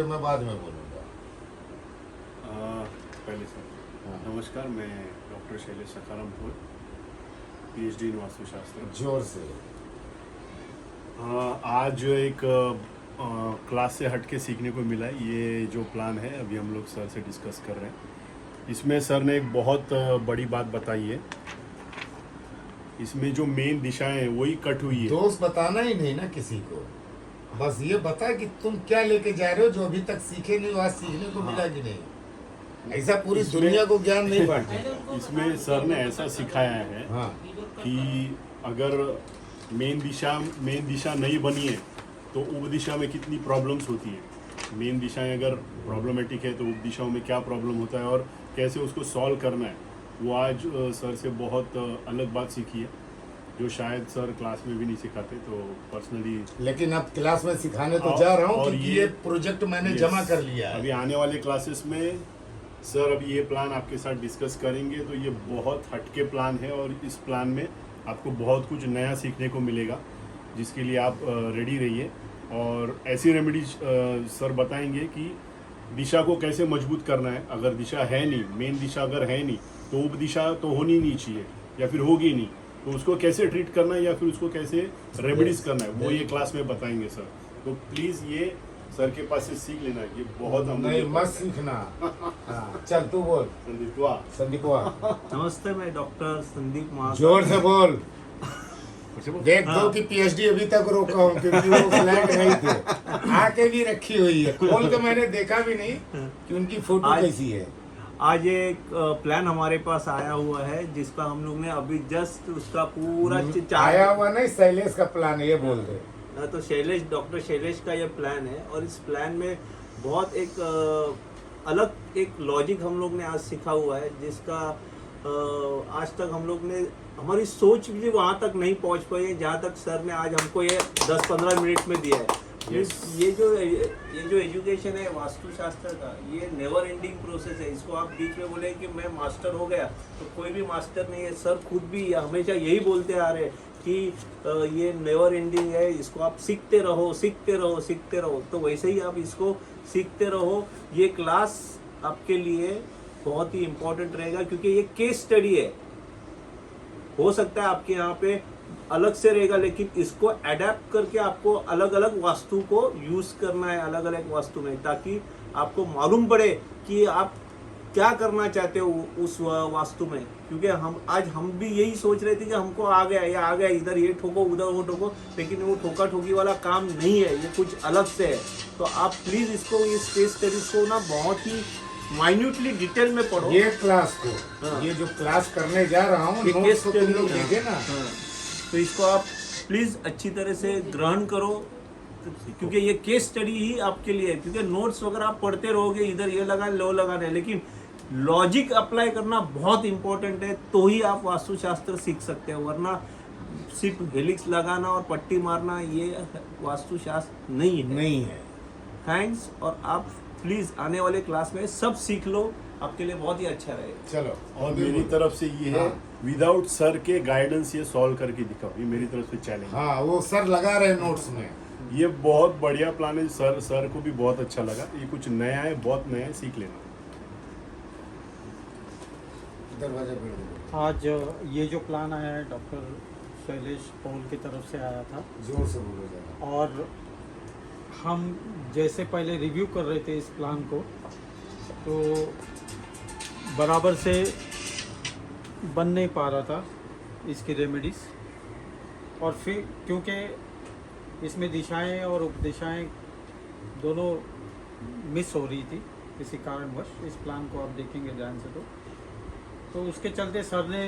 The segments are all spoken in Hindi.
मैं बाद में बोलूँगा। पहले सर नमस्कार, मैं डॉक्टर शैलेश सखारामपुर, पीएचडी इन वास्तुशास्त्र। जोर से। आज एक क्लास से हट के सीखने को मिला है। ये जो प्लान है अभी हम लोग सर से डिस्कस कर रहे हैं। इसमें सर ने एक बहुत बड़ी बात बताई है। इसमें जो मेन दिशाएं हैं वही कट हुई है। दोस्त बताना ही नहीं ना किसी को, बस ये बता कि तुम क्या लेके जा रहे हो जो अभी तक सीखे नहीं हो, आज सीखने को मिला कि नहीं। ऐसा पूरी दुनिया को ज्ञान नहीं बांटे। इसमें सर ने ऐसा सिखाया है हाँ, कि अगर मेन दिशा नहीं बनी है तो उप दिशा में कितनी प्रॉब्लम्स होती है। मेन दिशाएं अगर प्रॉब्लमेटिक है तो उप दिशाओं में क्या प्रॉब्लम होता है और कैसे उसको सॉल्व करना है, वो आज सर से बहुत अलग बात सीखी है जो शायद सर क्लास में भी नहीं सिखाते। तो पर्सनली लेकिन अब क्लास में सिखाने तो जा रहा हूँ और क्योंकि ये प्रोजेक्ट मैंने जमा कर लिया है। अभी आने वाले क्लासेस में सर अभी ये प्लान आपके साथ डिस्कस करेंगे। तो ये बहुत हटके प्लान है और इस प्लान में आपको बहुत कुछ नया सीखने को मिलेगा, जिसके लिए आप रेडी रहिए। और ऐसी रेमेडीज सर बताएंगे कि दिशा को कैसे मजबूत करना है। अगर दिशा है नहीं, मेन दिशा अगर है नहीं, तो उप दिशा तो होनी नहीं चाहिए या फिर होगी नहीं, तो उसको कैसे ट्रीट करना है या फिर उसको कैसे रेमेडीज करना है, वो ये क्लास में बताएंगे सर। तो प्लीज़ ये सर के पास से सीख लेना। ये बहुत हम नहीं, मत सीखना। हाँ, चल तू बोल। संदीप नमस्ते, मैं डॉक्टर संदीप महाजन। जोर से बोल। देख दो कि पीएचडी अभी तक रोका हूँ क्योंकि वो फ्लैट नहीं थे, आके भी रखी हुई है, खोल के मैंने देखा भी नहीं कि उनकी फोटो कैसी है। आज एक प्लान हमारे पास आया हुआ है जिसका हम लोग ने अभी जस्ट उसका पूरा आया हुआ नहीं, शैलेश का प्लान है, ये बोल दे। तो शैलेश, डॉक्टर शैलेश का ये प्लान है और इस प्लान में बहुत एक अलग एक लॉजिक हम लोग ने आज सीखा हुआ है, जिसका आज तक हम लोग ने हमारी सोच भी वहाँ तक नहीं पहुँच पाई है जहाँ तक सर ने आज हमको ये 10-15 मिनट में दिया है। ये जो एजुकेशन है वास्तुशास्त्र का, ये नेवर एंडिंग प्रोसेस है। इसको आप बीच में बोले कि मैं मास्टर हो गया, तो कोई भी मास्टर नहीं है। सर खुद भी हमेशा यही बोलते आ रहे हैं कि ये नेवर एंडिंग है, इसको आप सीखते रहो, सीखते रहो, सीखते रहो। तो वैसे ही आप इसको सीखते रहो। ये क्लास आपके लिए बहुत ही इम्पोर्टेंट रहेगा क्योंकि ये केस स्टडी है। हो सकता है आपके यहाँ पे अलग से रहेगा, लेकिन इसको अडेप्ट करके आपको अलग अलग वास्तु को यूज करना है, अलग अलग वास्तु में, ताकि आपको मालूम पड़े कि आप क्या करना चाहते हो उस वास्तु में। क्योंकि हम भी यही सोच रहे थे कि हमको आ गया इधर ये ठोको उधर वो ठोको, लेकिन वो ठोका ठोकी वाला काम नहीं है, ये कुछ अलग से है। तो आप प्लीज इसको, इस केस स्टडीज को ना बहुत ही माइन्यूटली डिटेल में पढ़ो। ये क्लास को, ये जो क्लास करने जा रहा हूँ, नोट्स को तुम लोग देखे ना, तो इसको आप प्लीज अच्छी तरह से ग्रहण करो, क्योंकि ये केस स्टडी ही आपके लिए है। क्योंकि नोट्स वगैरह आप पढ़ते रहोगे, इधर ये लगा लो लगाना है, लेकिन लॉजिक अप्लाई करना बहुत इंपॉर्टेंट है, तो ही आप वास्तुशास्त्र सीख सकते हो। वरना सिर्फ हेलिक्स लगाना और पट्टी मारना ये वास्तुशास्त्र नहीं है। थैंक्स। और आप प्लीज आने वाले क्लास में सब सीख लो, आपके लिए बहुत ही अच्छा रहेगा। चलो। और मेरी तरफ से ये है, विदाउट सर के गाइडेंस ये सॉल्व करके दिखाओ, ये मेरी तरफ से चैलेंज। हाँ, वो सर लगा रहे नोट्स में। ये बहुत बढ़िया प्लान है सर को भी बहुत अच्छा लगा। ये कुछ नया है, बहुत नया है, सीख लेना। दरवाजा खोल दो। आज ये जो प्लान आया है डॉक्टर शैलेश पॉल की तरफ से आया था, जोर से बोलो जरा। और हम जैसे पहले रिव्यू कर रहे थे इस प्लान को, तो बराबर से बन नहीं पा रहा था इसकी रेमेडीज़। और फिर क्योंकि इसमें दिशाएं और उपदिशाएं दोनों मिस हो रही थी किसी कारणवश, इस प्लान को आप देखेंगे ध्यान से तो उसके चलते सर ने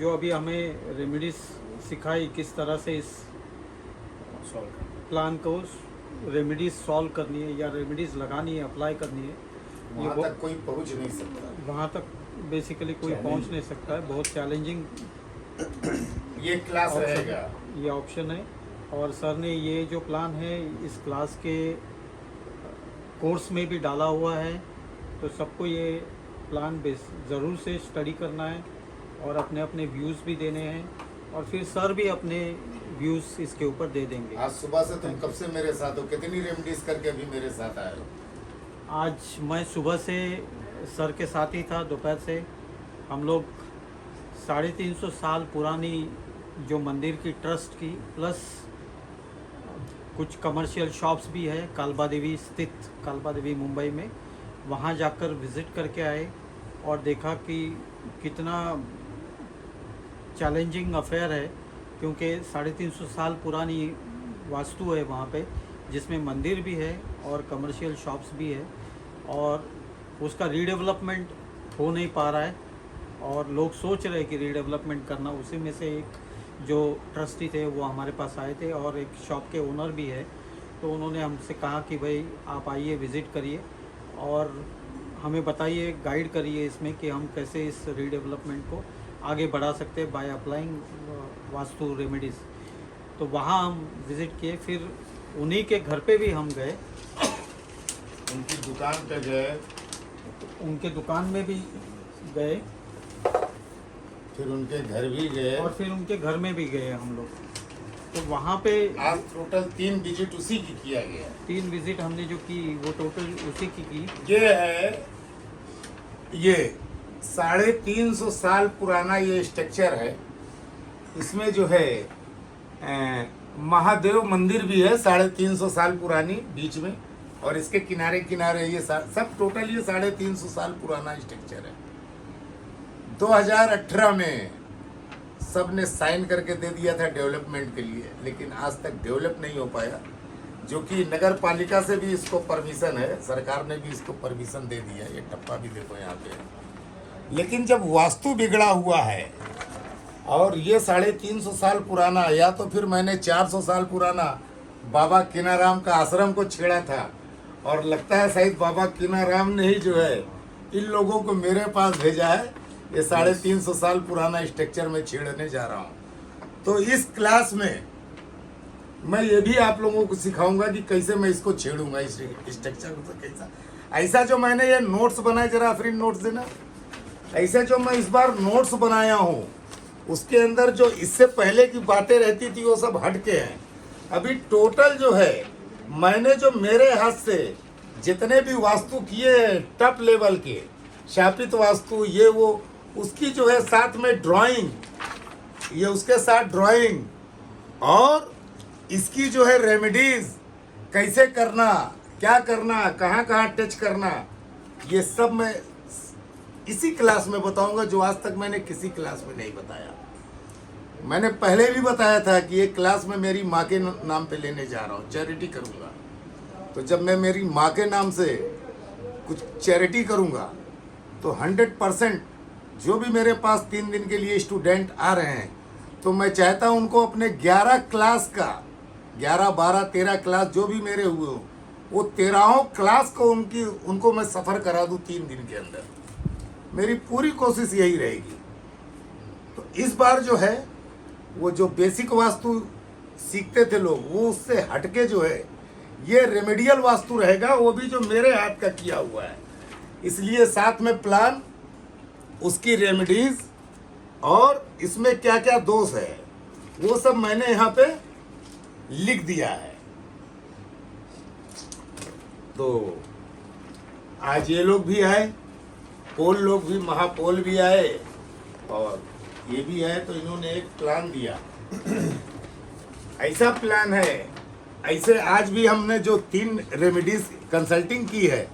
जो अभी हमें रेमेडीज़ सिखाई, किस तरह से इस प्लान को रेमेडीज़ सॉल्व करनी है या रेमेडीज़ लगानी है, अप्लाई करनी है, वहाँ तक कोई पहुँच नहीं सकता। वहाँ तक बेसिकली कोई पहुँच नहीं सकता है। बहुत चैलेंजिंग ये क्लास रहेगा, ये ऑप्शन है। और सर ने ये जो प्लान है इस क्लास के कोर्स में भी डाला हुआ है, तो सबको ये प्लान ज़रूर से स्टडी करना है और अपने अपने व्यूज़ भी देने हैं, और फिर सर भी अपने व्यूज़ इसके ऊपर दे देंगे। आज सुबह से तुम कब से मेरे साथ हो, कितनी रेमेडीज करके अभी मेरे साथ आए हो? आज मैं सुबह से सर के साथ ही था, दोपहर से हम लोग 350 साल पुरानी जो मंदिर की ट्रस्ट की प्लस कुछ कमर्शियल शॉप्स भी है कालबा देवी स्थित, कालबा देवी मुंबई में, वहाँ जाकर विज़िट करके आए और देखा कि कितना चैलेंजिंग अफेयर है, क्योंकि 350 साल पुरानी वास्तु है वहाँ पे, जिसमें मंदिर भी है और कमर्शियल शॉप्स भी है, और उसका रीडेवलपमेंट हो नहीं पा रहा है और लोग सोच रहे हैं कि रीडेवलपमेंट करना। उसी में से एक जो ट्रस्टी थे वो हमारे पास आए थे और एक शॉप के ओनर भी है, तो उन्होंने हमसे कहा कि भाई आप आइए, विज़िट करिए और हमें बताइए, गाइड करिए इसमें कि हम कैसे इस रीडेवलपमेंट को आगे बढ़ा सकते हैं बाय अप्लाइंग वास्तु रेमेडीज़। तो वहाँ हम विज़िट किए, फिर उन्हीं के घर पे भी हम गए, उनकी दुकान पे गए, उनके दुकान में भी गए, फिर उनके घर भी गए और फिर उनके घर में भी गए हम लोग। तो वहाँ पे आज टोटल 3 विजिट उसी की किया गया। 3 विज़िट हमने जो की वो टोटल उसी की। ये है, ये 350 साल पुराना ये स्ट्रक्चर है। इसमें जो है महादेव मंदिर भी है 350 साल पुरानी बीच में, और इसके किनारे किनारे ये सब टोटल ये 350 साल पुराना स्ट्रक्चर है। 2018 में सब ने साइन करके दे दिया था डेवलपमेंट के लिए, लेकिन आज तक डेवलप नहीं हो पाया, जो कि नगर पालिका से भी इसको परमिशन है, सरकार ने भी इसको परमिशन दे दिया। ये टप्पा भी देखो यहाँ पे। लेकिन जब वास्तु बिगड़ा हुआ है और ये 350 साल पुराना, या तो फिर मैंने 400 साल पुराना बाबा कीनाराम का आश्रम को छेड़ा था, और लगता है शायद बाबा कीनाराम ने ही जो है इन लोगों को मेरे पास भेजा है। ये 350 साल पुराना स्ट्रक्चर में छेड़ने जा रहा हूँ। तो इस क्लास में मैं ये भी आप लोगों को सिखाऊंगा कि कैसे मैं इसको छेड़ूंगा, इस स्ट्रक्चर को। तो कैसा, ऐसा जो मैंने ये नोट्स बनाए, जरा आफरीन नोट्स देना। ऐसे जो मैं इस बार नोट्स बनाया हूँ, उसके अंदर जो इससे पहले की बातें रहती थी वो सब हट के हैं। अभी टोटल जो है मैंने जो मेरे हाथ से जितने भी वास्तु किए हैं टॉप लेवल के, शापित वास्तु, ये वो, उसकी जो है साथ में ड्राइंग, ये उसके साथ ड्राइंग, और इसकी जो है रेमेडीज कैसे करना, क्या करना, कहाँ कहाँ टच करना, ये सब मैं इसी क्लास में बताऊंगा, जो आज तक मैंने किसी क्लास में नहीं बताया। मैंने पहले भी बताया था कि ये क्लास में मेरी माँ के नाम पे लेने जा रहा हूँ, चैरिटी करूँगा। तो जब मैं मेरी माँ के नाम से कुछ चैरिटी करूँगा तो 100% जो भी मेरे पास 3 दिन के लिए स्टूडेंट आ रहे हैं, तो मैं चाहता हूँ उनको अपने 11 क्लास का, 11, 12, 13 क्लास जो भी मेरे हुए हो, वो 13 क्लास को उनको मैं सफ़र करा दूँ 3 दिन के अंदर। मेरी पूरी कोशिश यही रहेगी। तो इस बार जो है वो जो बेसिक वास्तु सीखते थे लोग, वो उससे हटके जो है ये रेमेडियल वास्तु रहेगा, वो भी जो मेरे हाथ का किया हुआ है। इसलिए साथ में प्लान, उसकी रेमेडीज, और इसमें क्या क्या दोष है वो सब मैंने यहाँ पे लिख दिया है। तो आज ये लोग भी आए, पोल लोग भी, महापोल भी आए, और ये भी है। तो इन्होंने एक प्लान दिया, ऐसा प्लान है। ऐसे आज भी हमने जो 3 रेमेडीज कंसल्टिंग की है,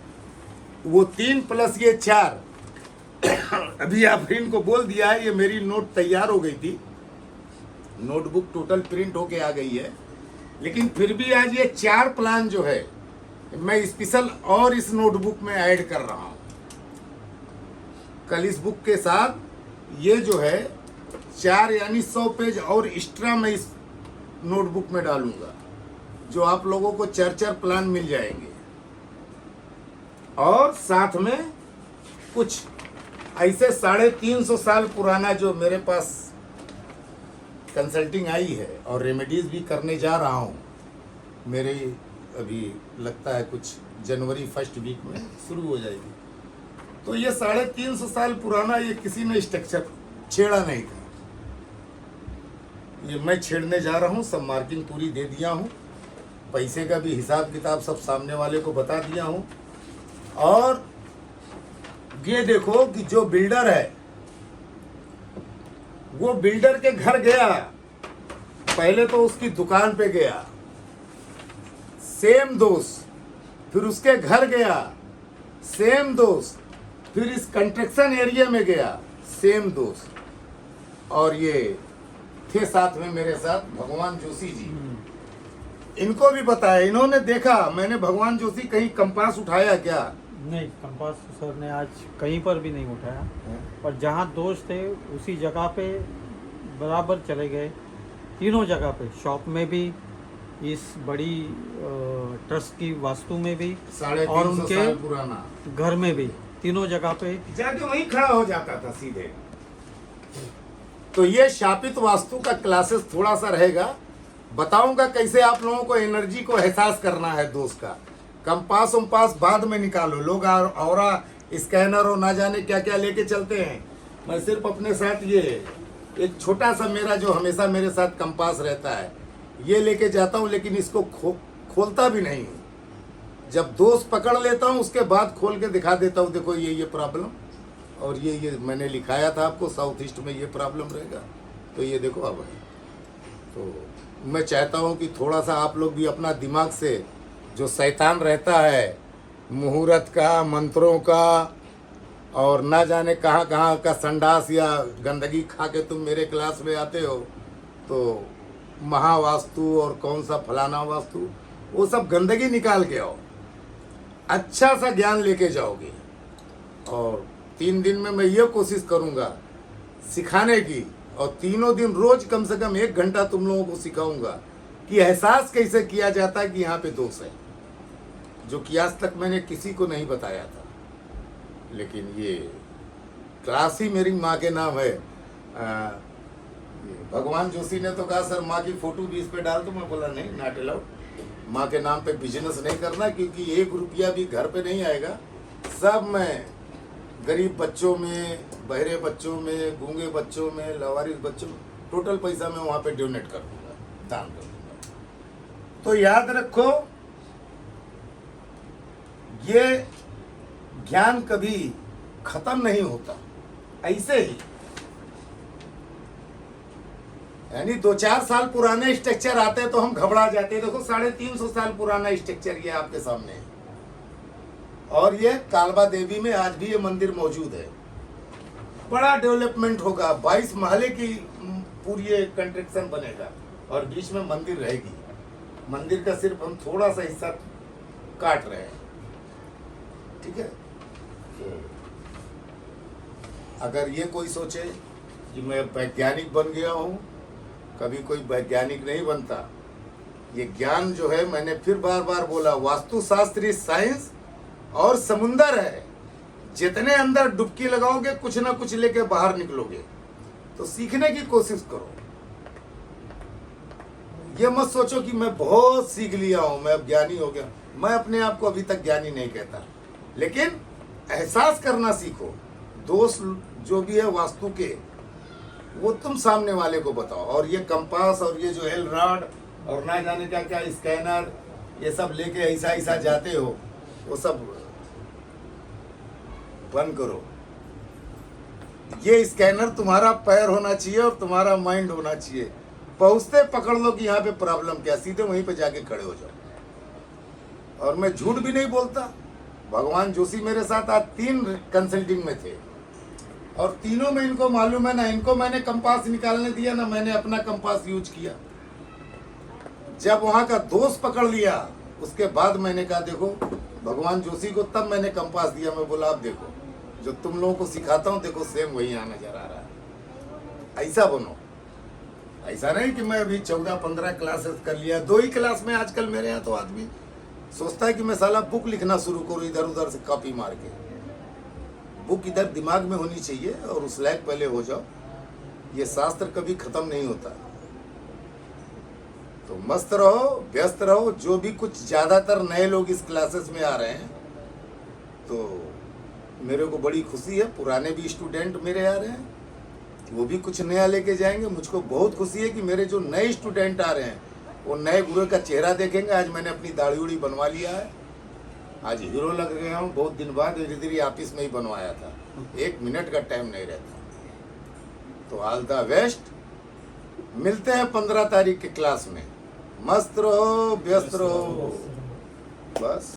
वो 3 प्लस ये 4 अभी आफरीन को बोल दिया है। ये मेरी नोट तैयार हो गई थी, नोटबुक टोटल प्रिंट होके आ गई है, लेकिन फिर भी आज ये 4 प्लान जो है मैं स्पेशल और इस नोटबुक में ऐड कर रहा हूँ। कल इस बुक के साथ ये जो है 4 यानी 100 पेज और एक्स्ट्रा मैं इस नोटबुक में डालूंगा, जो आप लोगों को 4 प्लान मिल जाएंगे। और साथ में कुछ ऐसे 350 साल पुराना जो मेरे पास कंसल्टिंग आई है, और रेमेडीज भी करने जा रहा हूँ। मेरे अभी लगता है कुछ जनवरी 1st वीक में शुरू हो जाएगी। तो ये 350 साल पुराना ये किसी ने स्ट्रक्चर छेड़ा नहीं था, ये मैं छेड़ने जा रहा हूँ। सब मार्किंग पूरी दे दिया हूँ, पैसे का भी हिसाब किताब सब सामने वाले को बता दिया हूँ। और ये देखो कि जो बिल्डर है वो बिल्डर के घर गया, पहले तो उसकी दुकान पे गया, सेम दोस्त, फिर उसके घर गया, सेम दोस्त, फिर इस कंस्ट्रक्शन एरिया में गया, सेम दोस्त, और ये थे साथ में मेरे साथ भगवान जोशी जी। इनको भी बताया, इन्होंने देखा मैंने भगवान जोशी कहीं कंपास उठाया क्या? नहीं, कंपास सर ने आज कहीं पर भी नहीं उठाया, और जहाँ दोस्त थे उसी जगह पे बराबर चले गए, तीनों जगह पे, शॉप में भी, इस बड़ी ट्रस्ट की वास्तु में भी, और 350 उनके साल पुराना घर में भी, तीनों जगह पे। जाके वहीं खड़ा हो जाता था सीधे। तो ये शापित वास्तु का क्लासेस थोड़ा सा रहेगा, बताऊंगा कैसे आप लोगों को एनर्जी को एहसास करना है दोस्त का। कंपास उम्पास बाद में निकालो, लोग और स्कैनर और ना जाने क्या क्या लेके चलते हैं। मैं सिर्फ अपने साथ ये एक छोटा सा मेरा जो हमेशा मेरे साथ कंपास रहता है ये लेके जाता हूँ, लेकिन इसको खोलता भी नहीं हूँ। जब दोस्त पकड़ लेता हूँ उसके बाद खोल के दिखा देता हूँ, देखो ये प्रॉब्लम, और ये मैंने लिखाया था आपको, साउथ ईस्ट में ये प्रॉब्लम रहेगा, तो ये देखो अब है। तो मैं चाहता हूँ कि थोड़ा सा आप लोग भी अपना दिमाग से, जो शैतान रहता है मुहूर्त का, मंत्रों का, और ना जाने कहाँ कहाँ का संडास या गंदगी खा के तुम मेरे क्लास में आते हो, तो महावास्तु और कौन सा फलाना वास्तु, वो सब गंदगी निकाल के आओ, अच्छा सा ज्ञान लेके जाओगे। और 3 दिन में मैं ये कोशिश करूँगा सिखाने की, और तीनों दिन रोज कम से कम 1 घंटा तुम लोगों को सिखाऊंगा कि एहसास कैसे किया जाता है कि यहाँ पे दोष है, जो कि आज तक मैंने किसी को नहीं बताया था। लेकिन ये क्लास ही मेरी माँ के नाम है। भगवान जोशी ने तो कहा सर माँ की फोटो भी इस पे डाल दो, मैं बोला नहीं, नॉट अलाउड, माँ के नाम पे बिजनेस नहीं करना, क्योंकि 1 रुपया भी घर पे नहीं आएगा, सब मैं गरीब बच्चों में, बहरे बच्चों में, गूंगे बच्चों में, लवारिस बच्चों में, टोटल पैसा मैं वहाँ पे डोनेट कर दूंगा, दान कर दूंगा। तो याद रखो, ये ज्ञान कभी खत्म नहीं होता, ऐसे ही यानी 2-4 साल पुराने स्ट्रक्चर आते हैं तो हम घबरा जाते हैं। देखो 350 साल पुराना स्ट्रक्चर ये आपके सामने है, और ये कालबा देवी में आज भी ये मंदिर मौजूद है। बड़ा डेवलपमेंट होगा, 22 महले की पूरी कंस्ट्रक्शन बनेगा, और बीच में मंदिर रहेगी। मंदिर का सिर्फ हम थोड़ा सा हिस्सा काट रहे हैं, ठीक है। तो अगर ये कोई सोचे कि मैं वैज्ञानिक बन गया हूँ, कभी कोई वैज्ञानिक नहीं बनता। ये ज्ञान जो है, मैंने फिर बार बार बोला, वास्तुशास्त्री साइंस और समुंदर है, जितने अंदर डुबकी लगाओगे कुछ ना कुछ लेके बाहर निकलोगे। तो सीखने की कोशिश करो, ये मत सोचो कि मैं बहुत सीख लिया हूं, मैं अब ज्ञानी हो गया। मैं अपने आप को अभी तक ज्ञानी नहीं कहता, लेकिन एहसास करना सीखो। दोष जो भी है वास्तु के, वो तुम सामने वाले को बताओ। और ये कंपास और ये जो एल रॉड और ना जाने क्या क्या स्कैनर, ये सब लेके ऐसा ऐसा जाते हो, वो सब बंद करो। ये स्कैनर तुम्हारा पैर होना चाहिए और तुम्हारा माइंड होना चाहिए। पहुंचते पकड़ लो कि यहाँ पे प्रॉब्लम क्या, सीधे वहीं पे जाके खड़े हो जाओ। और मैं झूठ भी नहीं बोलता। भगवान जोशी मेरे साथ आज 3 कंसल्टिंग में थे, और तीनों में इनको मालूम है ना, इनको मैंने कंपास निकालने दिया ना मैंने अपना कंपास यूज किया। जब वहां का दोष पकड़ लिया, उसके बाद मैंने कहा देखो भगवान जोशी को, तब मैंने कंपास दिया। मैं बोला आप देखो, जो तुम लोगों को सिखाता हूं देखो सेम वही यहाँ नजर आ रहा है। ऐसा बनो, ऐसा नहीं कि मैं अभी 14-15 क्लासेस कर लिया। 2 ही क्लास में आजकल मेरे यहाँ तो आदमी सोचता है कि मैं साला बुक लिखना शुरू करूँ, इधर उधर से कॉपी मार के। बुक इधर दिमाग में होनी चाहिए और उस लायक पहले हो जाओ। ये शास्त्र कभी खत्म नहीं होता। तो मस्त रहो, व्यस्त रहो। जो भी कुछ ज़्यादातर नए लोग इस क्लासेस में आ रहे हैं, तो मेरे को बड़ी खुशी है। पुराने भी स्टूडेंट मेरे आ रहे हैं, वो भी कुछ नया लेके जाएंगे। मुझको बहुत खुशी है कि मेरे जो नए स्टूडेंट आ रहे हैं, वो नए गुरु का चेहरा देखेंगे। आज मैंने अपनी दाढ़ी उड़ी बनवा लिया है, आज हीरो लग गया हूँ, बहुत दिन बाद धीरे धीरे ऑफिस में ही बनवाया था, 1 मिनट का टाइम नहीं रहता। तो ऑल द बेस्ट, मिलते हैं 15 तारीख के क्लास में। मस्त रहो, व्यस्त रहो, बस।